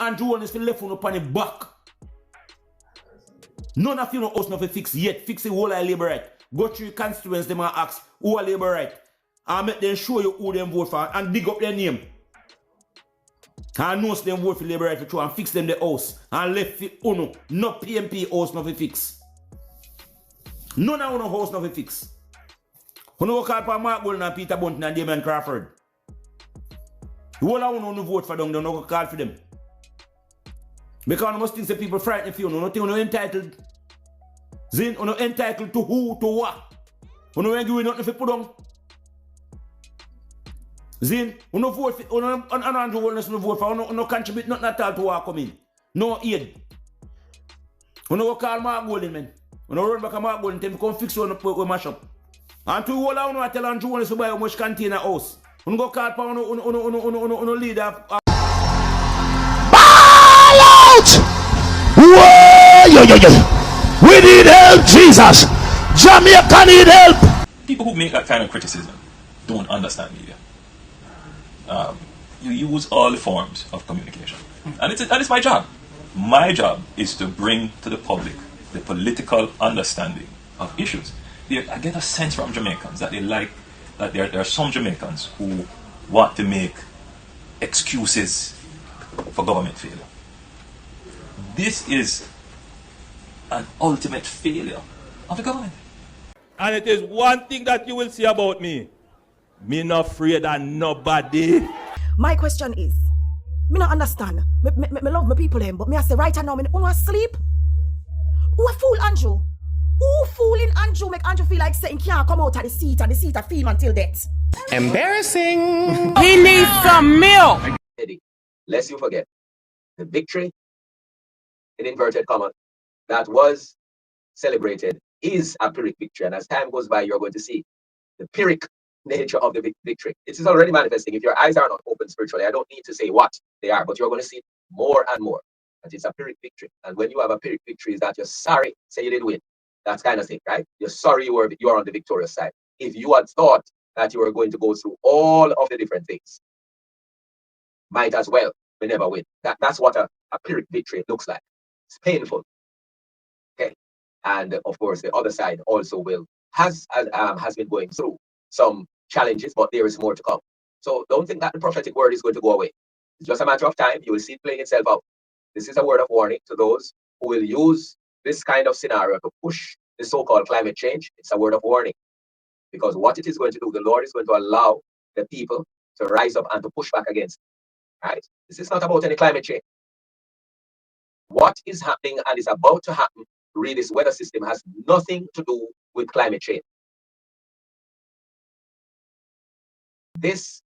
and Joan is left on upon the back. None of you know us not fix yet. Fix the whole of labor right. Go through your constituents, them and ask who are labor right. And make them show you who them vote for and dig up their name. And know them vote for labor right for true and fix them the house. And left the Unuh. No PMP house not fix. None of Unuh house not fix. Unuh call for Mark Golden and Peter Bunton and Damien Crawford. The whole of Unuh vote for them, they don't call for them. Because you must think that people frightened for you. You don't think you're entitled. Zin, you're not entitled to who, to what. You don't give nothing to put on. Zin, you don't vote for, you don't vote for, you don't contribute nothing at all to what come in. No aid. You don't call Mark Golden, man. You don't run back to Mark Golden, tell me come fix you with mash up. And to all of you, I tell Andrew to buy how much container house. You don't call for you leader. Whoa, we need help, Jesus. Jamaica need help. People who make that kind of criticism don't understand media. You use all the forms of communication, and it's my job. My job is to bring to the public the political understanding of issues. I get a sense from Jamaicans that that there are some Jamaicans who want to make excuses for government failure. This is an ultimate failure of the government. And it is one thing that you will see about me. Me not afraid of nobody. My question is, me not understand. Me love my people them, but me I say right now, me don't sleep. Who a fool Andrew? Who fooling Andrew make Andrew feel like saying can't come out of the seat and the seat a feel until death? Embarrassing. He needs some milk. Eddie, lest you forget, the victory, in inverted commas, that was celebrated is a Pyrrhic victory. And as time goes by, you're going to see the Pyrrhic nature of the victory. It is already manifesting. If your eyes are not open spiritually, I don't need to say what they are, but you're going to see it more and more. That it's a Pyrrhic victory. And when you have a Pyrrhic victory, is that you're sorry, say you didn't win. That kind of thing, right? You're sorry you are on the victorious side. If you had thought that you were going to go through all of the different things, might as well, we never win. That's what a Pyrrhic victory looks like. It's painful. Okay. And of course, the other side also has been going through some challenges, but there is more to come. So don't think that the prophetic word is going to go away. It's just a matter of time. You will see it playing itself out. This is a word of warning to those who will use this kind of scenario to push the so-called climate change. It's a word of warning. Because what it is going to do, the Lord is going to allow the people to rise up and to push back against it. Right? This is not about any climate change. What is happening and is about to happen, really, this weather system has nothing to do with climate change. This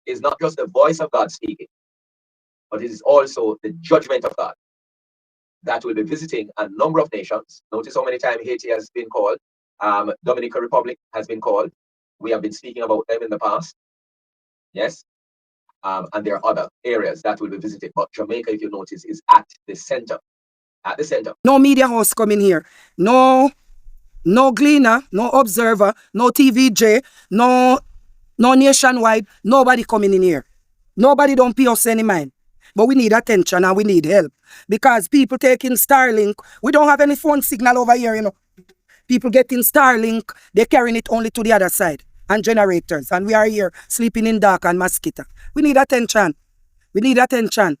is not just the voice of God speaking, but it is also the judgment of God that will be visiting a number of nations. Notice how many times Haiti has been called. Dominican Republic has been called. We have been speaking about them in the past. Yes. And there are other areas that will be visited. But Jamaica, if you notice, is at the center. At the center. No media house coming here. No Gleaner, no Observer, no TVJ, no Nationwide. Nobody coming in here. Nobody don't pay us any mind. But we need attention and we need help. Because people taking Starlink, we don't have any phone signal over here, you know. People getting Starlink, they're carrying it only to the other side. And generators. And we are here sleeping in dark and mosquito. We need attention. We need attention.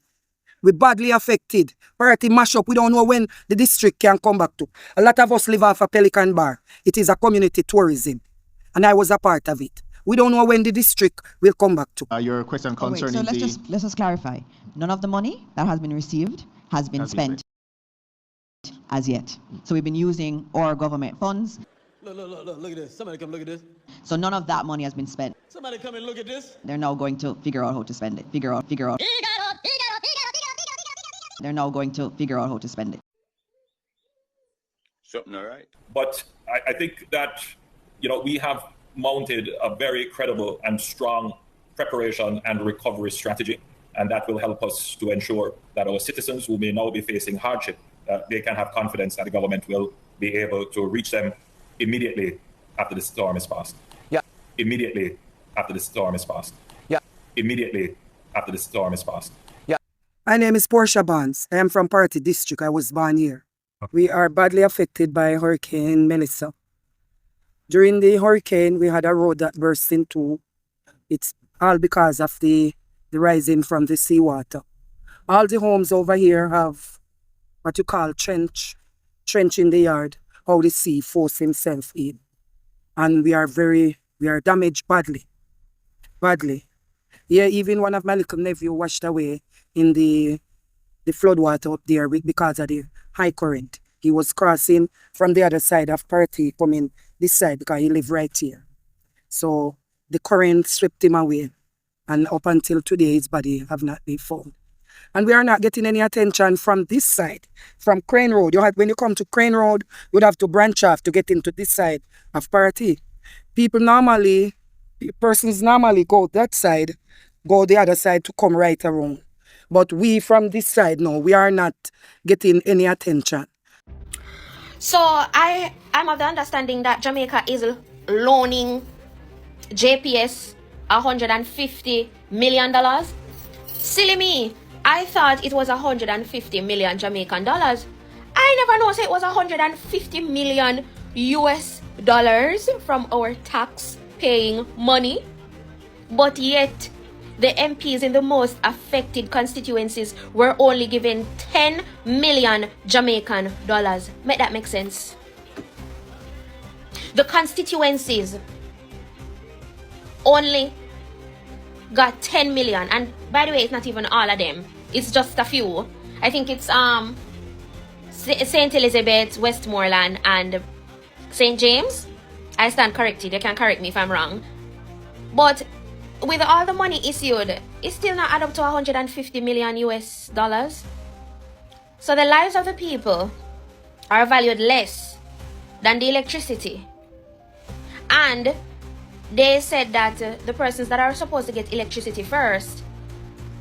We're badly affected. Party mash up. We don't know when the district can come back to. A lot of us live off a Pelican Bar. It is a community tourism. And I was a part of it. We don't know when the district will come back to. Your question concerning let's just clarify. None of the money that has been received has been spent as yet. So we've been using our government funds. Look at this. Somebody come look at this. So none of that money has been spent. Somebody come and look at this. They're now going to figure out how to spend it. They're now going to figure out how to spend it. Something all right. But I think that, we have mounted a very credible and strong preparation and recovery strategy. And that will help us to ensure that our citizens who may now be facing hardship, they can have confidence that the government will be able to reach them immediately after the storm is past. Yeah. Immediately after the storm is past. Yeah. Immediately after the storm is past. Yeah. My name is Portia Barnes. I am from Party District. I was born here. We are badly affected by Hurricane Melissa. During the hurricane, we had a road that burst in two. It's all because of the rising from the seawater. All the homes over here have what you call trench in the yard, how the sea force himself in. And we are damaged badly. Yeah, even one of my little nephew washed away in the flood water up there because of the high current. He was crossing from the other side of Party, coming this side because he lived right here. So the current swept him away. And up until today, his body have not been found. And we are not getting any attention from this side, from Crane Road. When you come to Crane Road, you would have to branch off to get into this side of Party. Persons normally go that side, go the other side to come right around. But we from this side, no, we are not getting any attention. So I'm of the understanding that Jamaica is loaning JPS $150 million. Silly me, I thought it was 150 million Jamaican dollars. I never know it was 150 million US dollars from our tax paying money. But yet the MPs in the most affected constituencies were only given 10 million Jamaican dollars. Make that make sense? The constituencies only got 10 million, and by the way, it's not even all of them, it's just a few. I think it's St. Elizabeth, Westmoreland, and St. James. I stand corrected, you can correct me if I'm wrong. But with all the money issued, it's still not add up to 150 million US dollars. So the lives of the people are valued less than the electricity. And they said that the persons that are supposed to get electricity first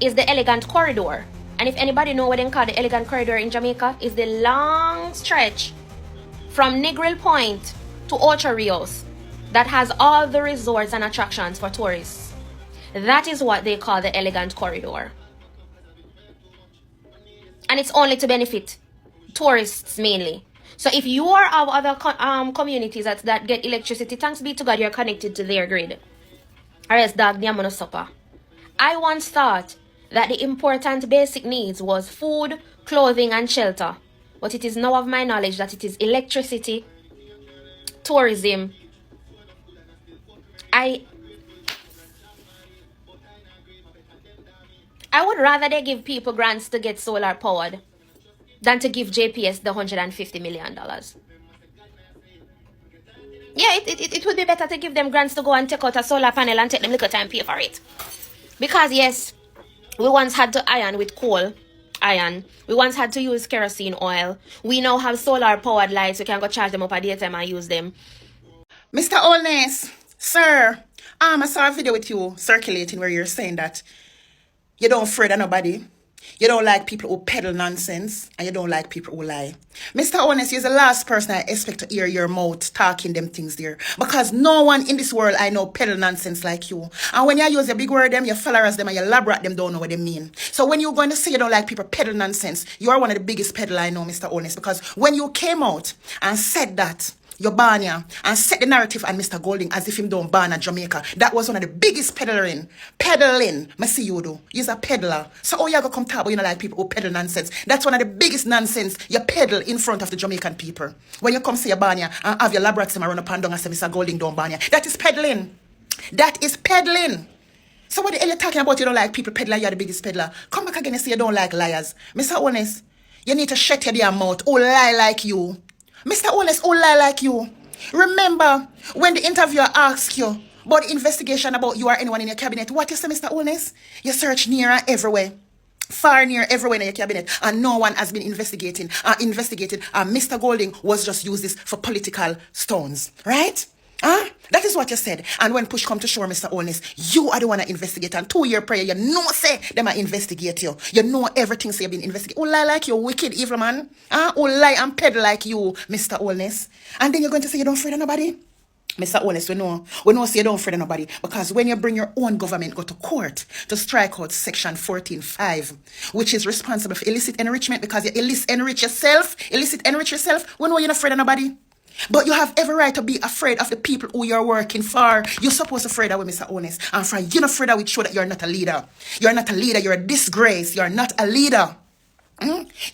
is the Elegant Corridor. And if anybody know what they call the Elegant Corridor in Jamaica, is the long stretch from Negril Point to Ocho Rios that has all the resorts and attractions for tourists. That is what they call the Elegant Corridor. And it's only to benefit tourists mainly. So if you are of other communities that get electricity, thanks be to God, you're connected to their grid. Or else dog, they're gonna suffer. I once thought that the important basic needs was food, clothing, and shelter. But it is now of my knowledge that it is electricity, tourism. I would rather they give people grants to get solar powered than to give JPS the $150 million. Yeah, it would be better to give them grants to go and take out a solar panel and take them little time pay for it. Because yes, we once had to iron with coal iron. We once had to use kerosene oil. We now have solar powered lights. We can go charge them up at daytime and use them. Mr. Olness, sir, I saw a video with you circulating where you're saying that you don't afraid of nobody. You don't like people who peddle nonsense, and you don't like people who lie. Mr. Honest, you're the last person I expect to hear your mouth talking them things there. Because no one in this world I know peddle nonsense like you. And when you use your big word them, your followers them, and your elaborate them don't know what they mean. So when you're going to say you don't like people peddle nonsense, you are one of the biggest peddler I know, Mr. Honest. Because when you came out and said that, you ban ya and set the narrative on Mr. Golding as if him don't ban at Jamaica. That was one of the biggest peddling. I see you do. You're a peddler. So you go come talk about you know like people who peddle nonsense. That's one of the biggest nonsense you peddle in front of the Jamaican people. When you come say you ban ya and have your laboratory run up and down and say Mr. Golding don't ban ya. That is peddling. That is peddling. So what the hell you talking about? You don't like people peddler, you're the biggest peddler. Come back again and say you don't like liars. Mr. Honest, you need to shut your damn mouth. Who lie like you? Mr. Honest, who lie like you? Remember when the interviewer asked you about the investigation about you or anyone in your cabinet, what you say, Mr. Honest? You search near and everywhere. Far near everywhere in your cabinet, and no one has been investigated. Mr. Golding was just used this for political stones, right? That is what you said. And when push come to shore, Mr. Honest, you are the one that investigate. And 2 year prayer, you know say them a investigate you. You know everything say you've been investigated. Who lie like you, wicked evil man? Who lie and peddle like you, Mr. Honest? And then you're going to say you don't afraid of nobody? Mr. Honest, we know say you don't afraid of nobody, because when you bring your own government go to court to strike out section 14.5, which is responsible for illicit enrichment, because you illicit enrich yourself, we know you're not afraid of nobody. But you have every right to be afraid of the people who you're working for. You're supposed to afraid of Mr. Honest. And for you're not afraid of it, show that you're not a leader. You're not a leader, you're a disgrace, you're not a leader.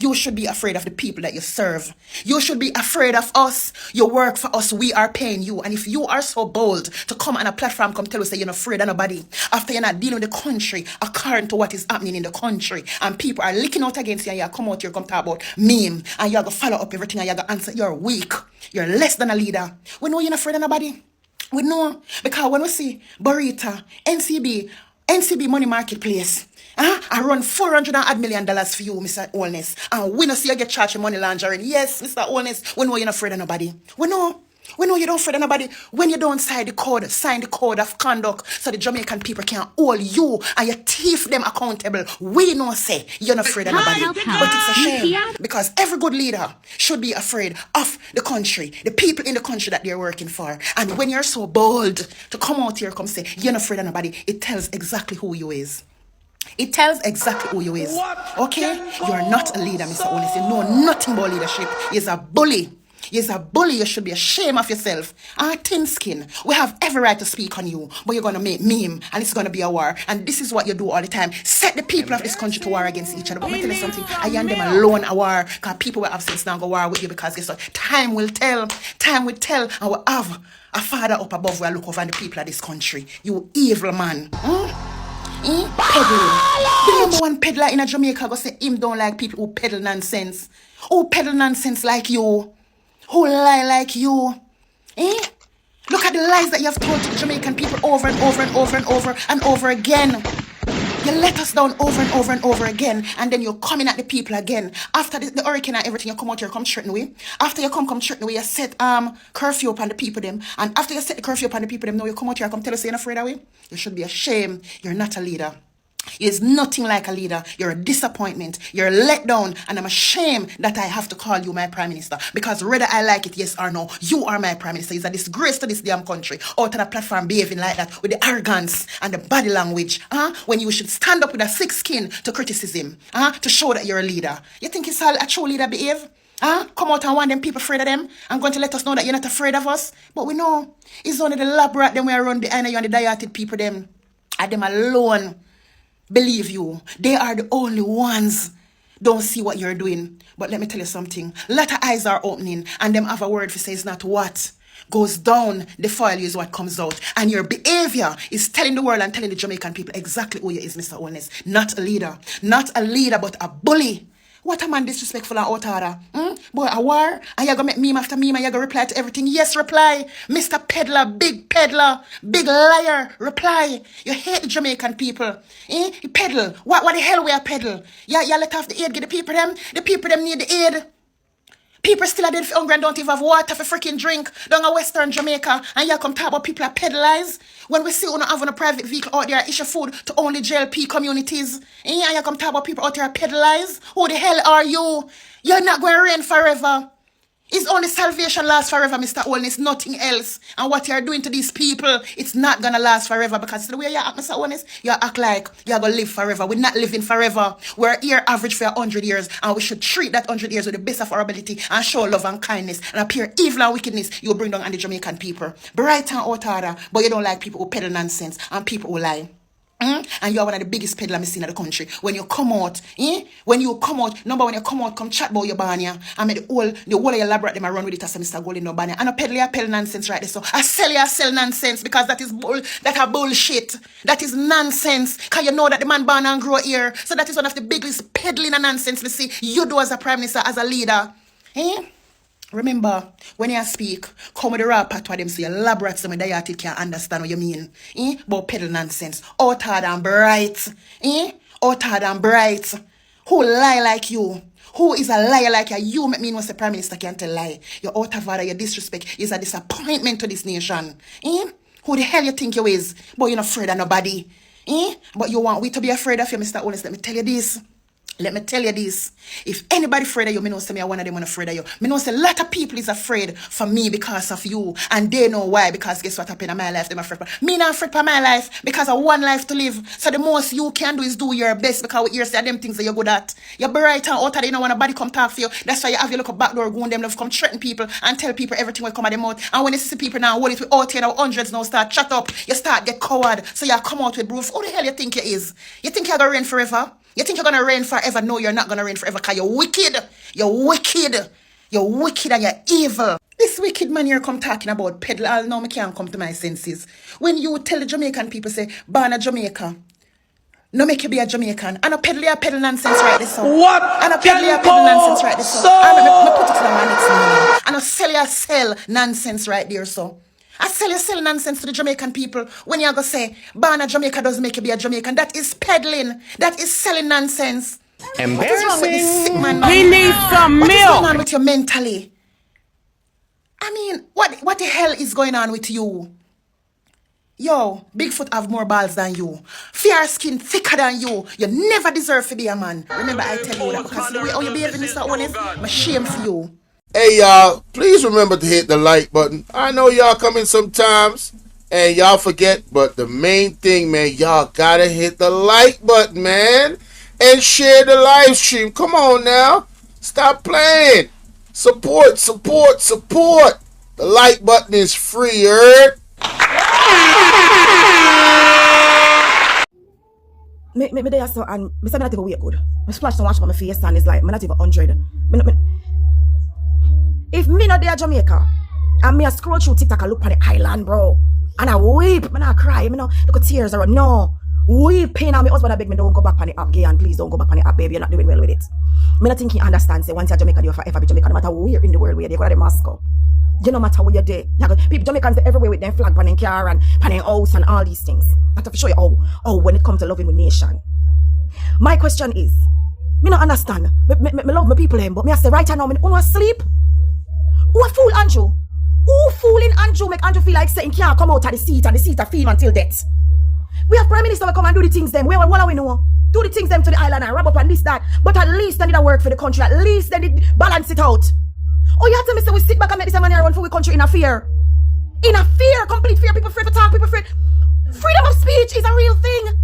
You should be afraid of the people that you serve. You should be afraid of us. You work for us. We are paying you. And if you are so bold to come on a platform, come tell us that you're not afraid of nobody, after you're not dealing with the country according to what is happening in the country, and people are licking out against you, and you come out here, come talk about meme, and you're going to follow up everything, and you're going to answer, you're weak. You're less than a leader. We know you're not afraid of nobody. We know. Because when we see Burrito, NCB Money Marketplace, I run $400 million for you, Mr. Holness. And we know see you get charged for money laundering. Yes, Mr. Holness, we know you're not afraid of nobody. We know you don't afraid of nobody. When you don't sign the code of conduct so the Jamaican people can hold you and you thief them accountable, we know say you're not afraid of nobody. But it's a shame, because every good leader should be afraid of the country, the people in the country that they're working for. And when you're so bold to come out here, come say you're not afraid of nobody, it tells exactly who you is. It tells exactly who you is. Okay? You are not a leader, Mr. Honest. You know nothing about leadership. You're a bully. You're a bully. You should be ashamed of yourself. Thin skin. We have every right to speak on you, but you're going to make meme, and it's going to be a war. And this is what you do all the time. Set the people of this country to war against each other. But I'm tell you something. I am them alone a war, because people will have sense now go war with you, because guess what? Time will tell. Time will tell. And we'll have a father up above where I look over the people of this country. You evil man. Peddling. The number one peddler in Jamaica go say him don't like people who peddle nonsense. Who peddle nonsense like you. Who lie like you. Look at the lies that you have told to the Jamaican people over and over and over and over and over again. You let us down over and over and over again, and then you're coming at the people again. After the hurricane and everything, you come out here, come threaten we. After you come threaten we, you set curfew upon the people them. And after you set the curfew upon the people them, now you come out here, come tell us you're not afraid of we. You should be ashamed. You're not a leader. Is nothing like a leader. You're a disappointment. You're a letdown. And I'm ashamed that I have to call you my prime minister. Because whether I like it, yes or no, you are my prime minister. It's a disgrace to this damn country. Out on a platform behaving like that with the arrogance and the body language. When you should stand up with a thick skin to criticism. To show that you're a leader. You think it's how a true leader behave? Come out and want them people afraid of them and going to let us know that you're not afraid of us. But we know it's only the lab rat them we are run behind you and the diated people them. And them alone. Believe you, they are the only ones don't see what you're doing. But let me tell you something. A lot of eyes are opening, and them have a word for say it's not what goes down the foil is what comes out. And your behavior is telling the world and telling the Jamaican people exactly who you is, Mr. Honest. Not a leader. Not a leader, but a bully. What a man disrespectful and out order. Boy, a war, and you're going to make meme after meme, and you're going to reply to everything. Yes, reply. Mr. Peddler, big liar, reply. You hate the Jamaican people. You peddle. What the hell we are peddle? You let off the aid, get the people them. The people them need the aid. People still are dead for hungry and don't even have water for freaking drink down in Western Jamaica, and you come talk about people are peddlers. When we see Unuh having a private vehicle out there, issue food to only JLP communities, and you come talk about people out there peddlers. Who the hell are you? You're not going to reign forever. It's only salvation lasts forever, Mr. Holness, nothing else. And what you're doing to these people, it's not going to last forever, because the way you act, Mr. Holness, you act like you're going to live forever. We're not living forever. We're here average for 100 years, and we should treat that 100 years with the best of our ability and show love and kindness and appear evil and wickedness you bring down on the Jamaican people. Bright and out order, but you don't like people who peddle nonsense and people who lie. And you are one of the biggest peddlers I've seen in the country. When you come out, when you come out, come chat about your banya. I mean, the whole of your lab right them, I run with it as a Mr. Golden no banya. And I peddle nonsense right there. So I sell nonsense, because that is bullshit. That is nonsense. Because you know that the man born and grow here. So that is one of the biggest peddling and nonsense we see you do as a prime minister, as a leader. Remember, when you speak, come with the raw part of them, so your lab rats and diated can't understand what you mean. But peddle nonsense. Out hard and bright. Out hard and bright. Who lie like you? Who is a liar like you? You make me know the prime minister can't tell lie. Your out of order, your disrespect is a disappointment to this nation. Who the hell you think you is? But you're not afraid of nobody. But you want we to be afraid of you, Mr. Honest. Let me tell you this. Let me tell you this. If anybody afraid of you, me know say me one of them when afraid of you. Me know say a lot of people is afraid for me because of you. And they know why. Because guess what happened in my life? Them afraid. Me not afraid for my life because I have one life to live. So the most you can do is do your best because what you're saying them things that you're good at. You're bright and out there, you don't want nobody come talk for you. That's why you have your look back door, go on them love come threaten people and tell people everything will come out of them mouth. And when you see people now, what it we out here now, hundreds now start shut up. You start get coward. So you come out with proof. Who the hell you think you is? You think you're gonna reign forever? You think you're gonna reign forever? No, you're not gonna reign forever because you're wicked. You're wicked. You're wicked and you're evil. This wicked man here come talking about peddle. Now me can't come to my senses. When you tell the Jamaican people say, born a Jamaica, no make you be a Jamaican. And a peddle nonsense right this so. What? And a peddle nonsense right this so. I put it in my next meaning. And a sell nonsense right there so. I sell nonsense to the Jamaican people when you go say, born a Jamaica doesn't make you be a Jamaican. That is peddling. That is selling nonsense. Embarrassing. What is wrong with this sick man? He needs some What is milk. going on with you mentally? I mean, what the hell is going on with you? Yo, Bigfoot have more balls than you. Fair skin thicker than you. You never deserve to be a man. Remember I tell you that because the way how you behave in Mr. Honest, I'm shame for you. Hey y'all, please remember to hit the like button. I know y'all come in sometimes and y'all forget, but the main thing, man, y'all gotta hit the like button, man, and share the live stream. Come on now, stop playing. Support. The like button is free, heard? Me there so and me say me not even wait good. Me splash some wash on my face and it's like me not even 100. If me not there Jamaica and me a scroll through TikTok and look at the island, bro, and I weep, me not cry, me no look at tears or no. Weeping and my husband I beg me don't go back on the app, gay, and please don't go back on the app, baby, you're not doing well with it. Me not think he understands, say once you're Jamaica, you'll forever be Jamaica, no matter where in the world where they go to the Moscow. You no matter where you're there. People Jamaicans are everywhere with their flag, panning car and panning house and all these things. I have to show you how when it comes to loving with nation. My question is, me not understand. Me love my people, but me I say right now, me Unuh sleep. Who a fool Andrew? Who fooling Andrew make Andrew feel like saying can't come out of the seat and the seat a feel until death? We have Prime Minister will come and do the things them. What are we know? Do the things them to the island and wrap up and this, that. But at least they did a work for the country. At least they did balance it out. Oh, you have to me say we sit back and make this money run for the country in a fear. In a fear, complete fear. People afraid to talk, people afraid. Freedom of speech is a real thing.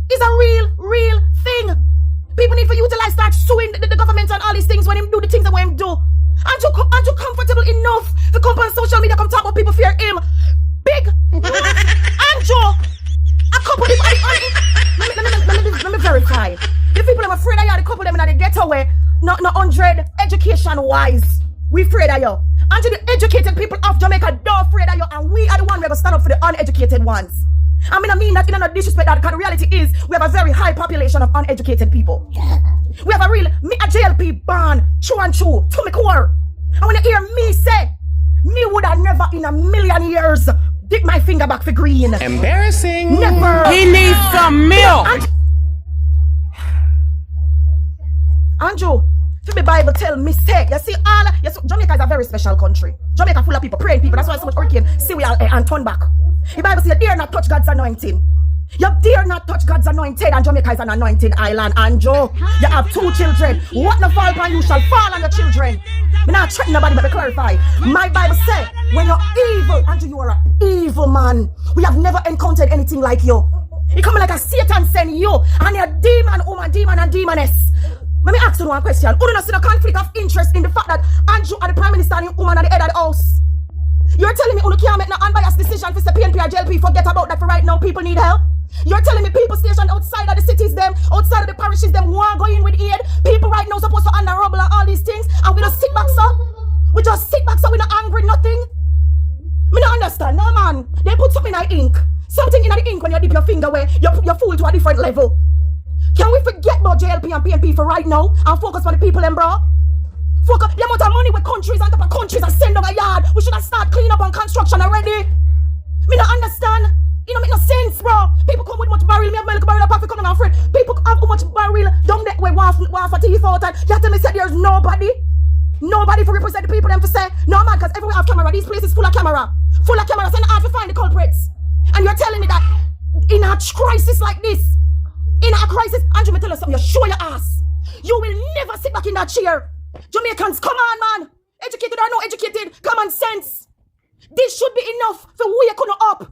It's a real thing. People need to utilize, start suing the government and all these things when him do the things that when him do. Andrew comfortable enough to come on social media, come talk about people fear him. Big Andrew. A couple people, let me verify. The people I'm afraid of you, the couple them in the getaway, not 100 education-wise. We afraid of you. And to the educated people of Jamaica, don't afraid of you, and we are the one who are going to stand up for the uneducated ones. I mean that in no disrespect that, because the reality is we have a very high population of uneducated people. We have a JLP born, true and true, to me core. And when you hear me say, me would have never in a million years dip my finger back for green. Embarrassing. Never. He needs some milk. Andrew, to the Bible tell me say, you see Jamaica is a very special country. Jamaica full of people, praying people. That's why so much hurricane see we all and turn back. The Bible says you dare not touch God's anointing. You dare not touch God's anointed, and Jamaica is an anointed island. Andrew, you have 2 children. What no fall upon you shall fall on your children. Me not threaten nobody, but to clarify. My Bible says, when you're evil, Andrew, you are an evil man. We have never encountered anything like you. You come like a Satan send you, and you're a demon, woman, demon, and demoness. Let me ask you one question. Who do not see the conflict of interest in the fact that Andrew are the Prime Minister and the woman at the head of the house? You're telling me Unuh can't make no unbiased decision for the PNP or JLP, forget about that for right now, people need help? You're telling me people stationed outside of the cities them, outside of the parishes them, want go in with aid? People right now supposed to under rubble and all these things, and we just sit back, sir? We just sit back, so we not angry, nothing? Me not understand, no man. They put something in the ink. Something in the ink when you dip your finger where you're fool to a different level. Can we forget about JLP and PNP for right now and focus on the people them, bro? Focus the amount of money with countries on top of countries and send over yard. We should have started clean up on construction already. Me not understand. It don't make no sense, bro. People come with much barrel. Me have milk barrel up off coming on friend. People have much barrel down that way, waff for teeth out. And you have to me say there's nobody for represent the people them to say, no man, because everywhere have camera. These places full of camera. Full of cameras, and I have to find the culprits. And you're telling me that in a crisis like this, in a crisis, Andrew, me tell you something, you show your ass. You will never sit back in that chair. Jamaicans, come on, man. Educated or not educated, common sense. This should be enough for wake you up.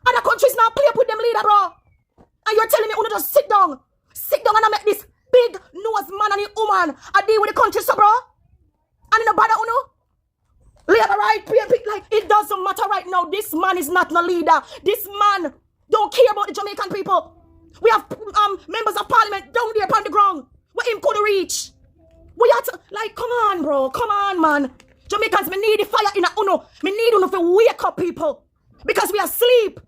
Other countries now play up with them leader, bro. And you're telling me, Unuh, just sit down. Sit down and I make this big nose man and the woman. I deal with the country, so bro. And in the bother, Unuh. Labour right, like, it doesn't matter right now. This man is not no leader. This man don't care about the Jamaican people. We have members of parliament down there upon the ground where him could reach. We have to, like, come on, bro. Come on, man. Jamaicans, me need the fire in a Unuh. Me need Unuh to wake up people. Because we are asleep.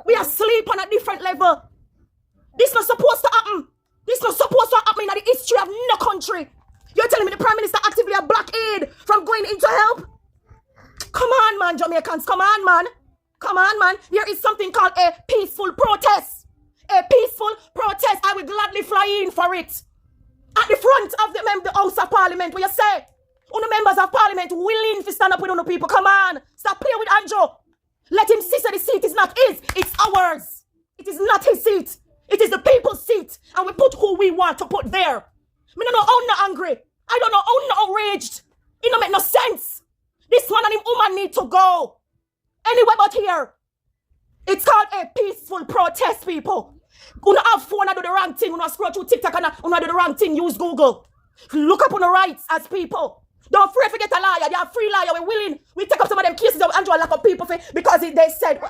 We are asleep on a different level. This not supposed to happen. This not supposed to happen in the history of no country. You're telling me the Prime Minister actively a block aid from going into help? Come on, man, Jamaicans. Come on, man. Come on, man. There is something called a peaceful protest. A peaceful protest. I will gladly fly in for it. At the front of the House of Parliament, where you say, Unuh members of Parliament willing to stand up with Unuh people. Come on. Stop playing with Andrew. Let him see that the seat is not his. It's ours. It is not his seat. It is the people's seat. And we put who we want to put there. Me don't know how not angry. I don't know how not outraged. It don't make no sense. This man and him woman need to go. Anywhere but here. It's called a peaceful protest, people. Unuh have phone and do the wrong thing. Unuh scroll through TikTok and Unuh do the wrong thing. Use Google. Look up on the rights as people. Don't afraid to get a liar. They are free liar. We're willing. We take up some of them cases of Andrew and lock up people because they said,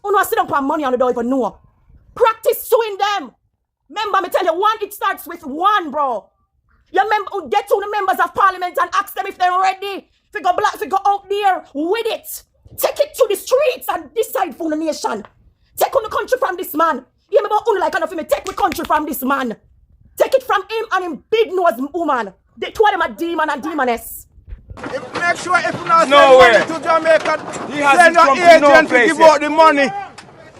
Unuh sit down for money and they don't even know. Practice suing them. Remember, me tell you, it starts with one, bro. You remember, get to the members of parliament and ask them if they're ready. If you go out there with it. Take it to the streets and decide for the nation. Take on the country from this man. You remember Unuh like enough of me. Take the country from this man. Take it from him and him big nose woman. The two of them are demon and demoness. Make sure if you not send money to Jamaica, send your agent to give out the money.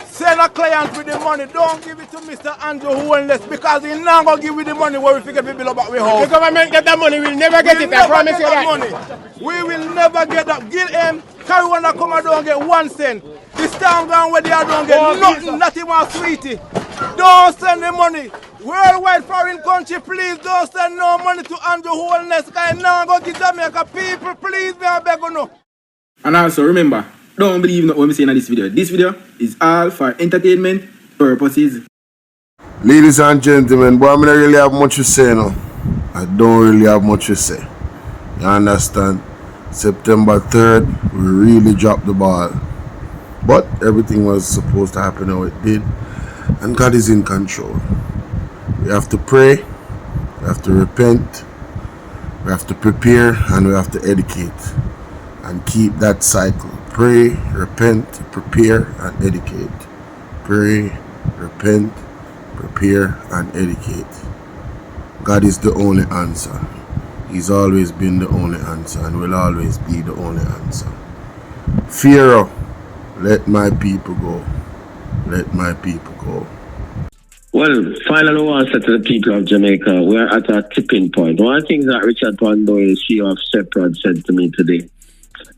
Send a client with the money. Don't give it to Mr. Andrew Homeless because he's not going to give you the money where we figure people about we house. The government get that money, we'll never get it. I promise you that. Money. We will never get that. Give him, carry one that come and don't get 1 cent. This time down where they are don't get nothing, not even sweetie. Don't send the money. Worldwide foreign country, please don't send no money to Andrew Homeless because now going to give Jamaica people, please, me I beg you no. And also remember, don't believe what we say in this video. This video is all for entertainment purposes. Ladies and gentlemen, boy, I don't really have much to say now. I don't really have much to say. You understand? September 3rd, we really dropped the ball. But everything was supposed to happen how it did. And God is in control. We have to pray, we have to repent, we have to prepare, and we have to educate. And keep that cycle. Pray, repent, prepare, and educate. Pray, repent, prepare, and educate. God is the only answer. He's always been the only answer and will always be the only answer. Pharaoh, let my people go. Let my people go. Well, finally, I want to say to the people of Jamaica, we're at a tipping point. One of the things that Richard Pandoy, CEO of Separate, said to me today,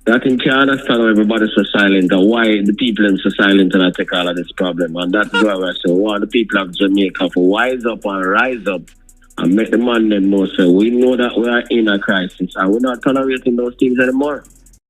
that he can't understand why everybody's so silent and why the people are so silent and I take all of this problem. And that's why I say, we want the people of Jamaica to wise up and rise up and make the man them know. So we know that we are in a crisis and we're not tolerating those things anymore.